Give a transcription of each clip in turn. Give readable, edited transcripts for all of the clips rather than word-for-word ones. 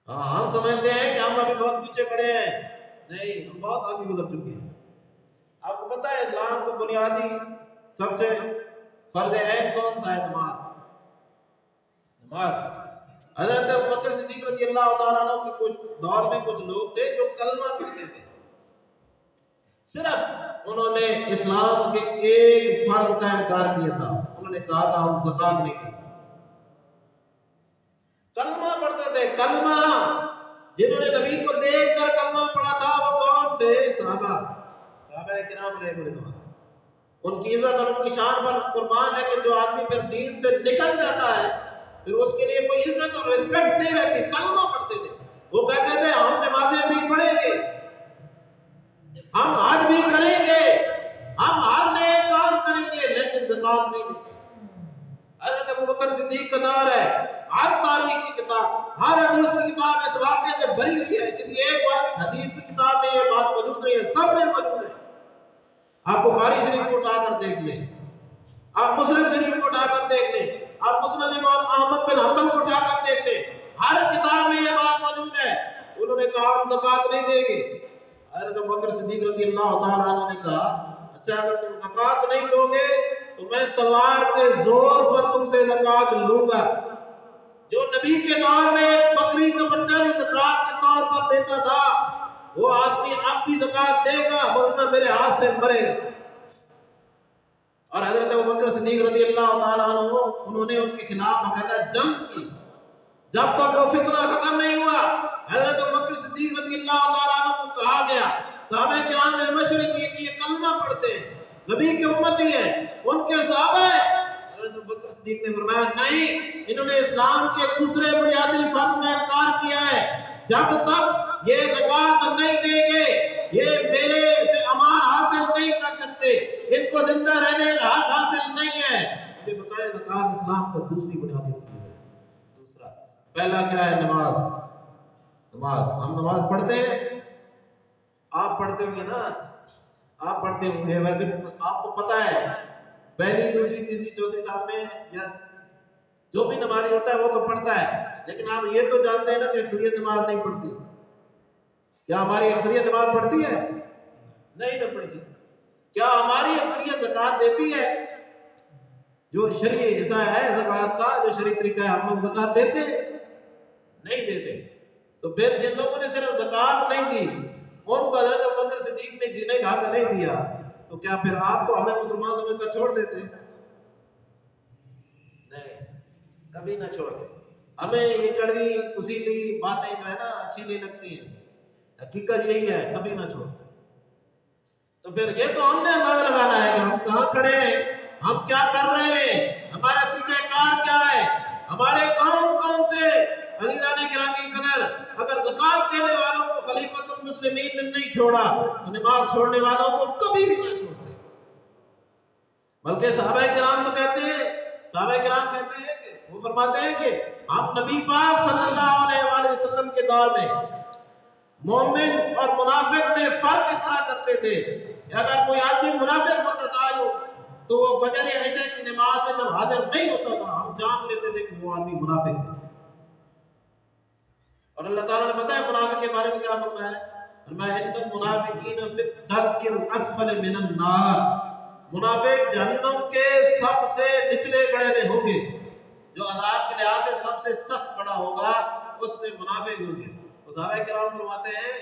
ہاں ہم سمجھتے ہیں کہ ہم ابھی بہت پیچھے کھڑے ہیں، نہیں، ہم بہت آگے گزر چکے ہیں۔ آپ کو پتہ ہے اسلام کو بنیادی سب سے فرض عین کون سا ہے؟ نماز۔ نماز۔ حضرت ابوبکر صدیق رضی اللہ تعالیٰ عنہ کے کچھ دور میں کچھ لوگ تھے جو کلمہ پڑھتے تھے، صرف انہوں نے اسلام کے ایک فرض کا انکار کیا تھا، انہوں نے کہا تھا ہم زکات نہیں دیں۔ کلمہ پڑھتے تھے، کلمہ، جنہوں نے نبی کو دیکھ کر کلمہ پڑھا تھا وہ کون تھے؟ صحابہ، صحابہ کرام علیہ رضوان۔ ان کی عزت اور ان کی شان پر قربان ہے کہ جو آدمی پھر دین سے نکل جاتا ہے پھر اس کے لیے کوئی عزت اور رسپیکٹ نہیں رہتی۔ کلمہ پڑھتے تھے، وہ کہتے تھے ہم نمازیں بھی پڑھیں گے، ہم حج بھی کریں گے، ہم ہر نئے کام کریں گے، لیکن زکات نہیں دیں گے۔ حضرت ابوبکر صدیق کا دور ہے، ہر تاریخ کی کتاب، ہر حدیث کی کتاب اس واقعے سے بھری ہوئی ہے، کسی ایک بات حدیث کی کتاب میں یہ بات موجود نہیں ہے، سب میں موجود ہے۔ آپ بخاری شریف کو اٹھا کر دیکھ لیں، آپ مسلم شریف کو اٹھا کر دیکھ لیں، آپ مسند امام احمد بن حنبل کو اٹھا کر دیکھ لیں، ہر کتاب میں یہ بات موجود ہے۔ انہوں نے کہا ہم زکات نہیں دیں گے۔ حضرت ابوبکر صدیق رضی اللہ تعالیٰ عنہ نے کہا اچھا اگر تم زکات نہیں دو گے تو میں تلوار کے زور پر تم سے زکات لوں گا۔ جو نبی کے دور میں ایک بکری کا بچہ بھی زکات کے طور پر دیتا تھا وہ آدمی اب بھی زکات دے گا ورنہ میرے ہاتھ سے مرے گا۔ اور حضرت ابوبکر صدیق رضی اللہ تعالیٰ عنہ انہوں نے ان کے خلاف باقاعدہ جنگ کی جب تک وہ فتنہ ختم نہیں ہوا۔ حضرت ابوبکر صدیق رضی اللہ تعالیٰ عنہ کو کہا گیا، صحابہ کرام نے مشورہ کیا کہ یہ کلمہ پڑھتے ہیں، نبی کے امتی ہیں، ان کے صحابہ ہیں۔ حضرت ابوبکر صدیق نے فرمایا نہیں، انہوں نے اسلام کے دوسرے بنیادی فرض کا انکار کیا ہے، جب تک یہ زکات نہیں دیں گے یہ میرے سے امان حاصل نہیں کر سکتے، ان کو زندہ رہنے کا حق حاصل نہیں ہے۔ مجھے بتائیں زکات اسلام کا دوسری بنیادی فرض ہے۔ دوسرا، پہلا کیا ہے؟ نماز۔ نماز، ہم نماز پڑھتے ہیں، آپ پڑھتے ہوں گے نا، آپ پڑھتے ہوں گے، آپ کو پتا ہے پہلی دوسری تیسری چوتھی سال میں یا جو بھی نمازی ہوتا ہے وہ تو پڑھتا ہے، لیکن آپ یہ تو جانتے ہیں نا کہ اکثریت نماز نہیں پڑھتی۔ کیا ہماری اکثریت نماز پڑھتی ہے؟ نہیں نہ پڑھتی۔ کیا ہماری اکثریت زکات دیتی ہے؟ جو شرعی حصہ ہے زکات کا، جو شرعی طریقہ ہے، ہم لوگ زکات دیتے ہیں؟ نہیں دیتے۔ تو پھر جن لوگوں نے صرف زکات نہیں دی ان کو حضرت ابوبکر صدیق نے جینے کا حق نہیں دیا، تو کیا پھر آپ کو ہمیں مسلمان سمجھ کر چھوڑ دیتے؟ نہیں، کبھی نہ چھوڑتے۔ ہمیں یہ کڑوی اصیلی باتیں جو ہے نا اچھی نہیں لگتی ہیں، حقیقت یہی ہے، کبھی نہ چھوڑتے۔ تو پھر یہ تو ہم نے اندازہ لگانا ہے کہ ہم کہاں کھڑے ہیں، ہم کیا کر رہے ہیں، ہمارا طریقہ کار کیا ہے، ہمارے کام کون سے۔ عزیزان گرامی قدر، اگر زکات دینے والوں کو خلیفۃ المسلمین نے نہیں چھوڑا تو نماز چھوڑنے والوں کو کبھی بھی نہ چھوڑے۔ بلکہ صحابہ کرام تو کہتے ہیں، صحابہ کرام کہتے ہیں کہ وہ فرماتے ہیں کہ ہم نبی پاک صلی اللہ علیہ وآلہ وسلم کے دور میں مومن اور منافق میں فرق اس طرح کرتے تھے کہ اگر کوئی آدمی منافق ہوتا تھا تو وہ فجر عشاء کی نماز میں جب حاضر نہیں ہوتا تھا ہم جان لیتے تھے کہ وہ آدمی منافق ہے۔ اور اللہ تعالیٰ نے بتایا منافق کے بارے میں کیا فرمایا ہے؟ فرمایا ان المنافقین فی الدرک الاسفل من النار، منافق جہنم کے سب سے نچلے بڑے میں ہوں گے، جو عذاب کے لحاظ سے سب سے سخت بڑا ہوگا اس میں منافق ہوں گے۔ صحابہ کرام فرماتے ہیں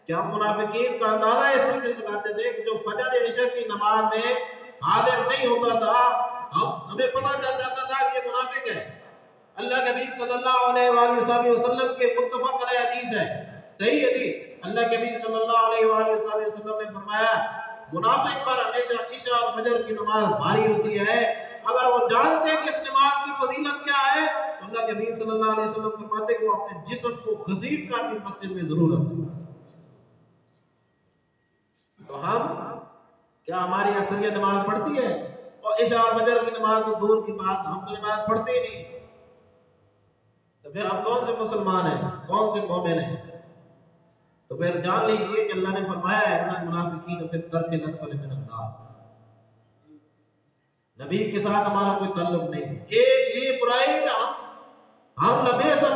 کہ ہم منافقین کا اندازہ اس طریقے سے لگاتے تھے کہ جو فجر عشاء کی نماز میں حاضر نہیں ہوتا تھا ہمیں پتہ چل جاتا تھا کہ یہ منافق ہے۔ اللہ کے حبیب صلی اللہ علیہ وآلہ وسلم کے متفق علیہ حدیث ہے، صحیح حدیث، اللہ کے حبیب صلی اللہ علیہ وآلہ وسلم نے فرمایا منافق پر ہمیشہ عشاء اور فجر کی نماز بھاری ہوتی ہے، اگر وہ جانتے کہ اس نماز کی فضیلت کیا ہے تو اللہ کے حبیب صلی اللہ علیہ وسلم فرماتے کہ وہ اپنے جسم کو گھسیٹ کر بھی مسجد میں ضرور آتے۔ تو ہم کیا ہماری اکثریت نماز پڑھتی ہے؟ اور عشاء اور فجر کی نماز تو دور کی بات، ہم تو نماز پڑھتے ہی نہیں۔ تو پھر ہم کون سے مسلمان ہیں، کون سے مومن ہیں؟ تو پھر جان لیجیے کہ اللہ نے فرمایا ہے ان المنافقین فی الدرک الاسفل من النار، نبی کے ساتھ ہمارا کوئی تعلق نہیں۔ ایک یہ برائی کہ ہم لبے سے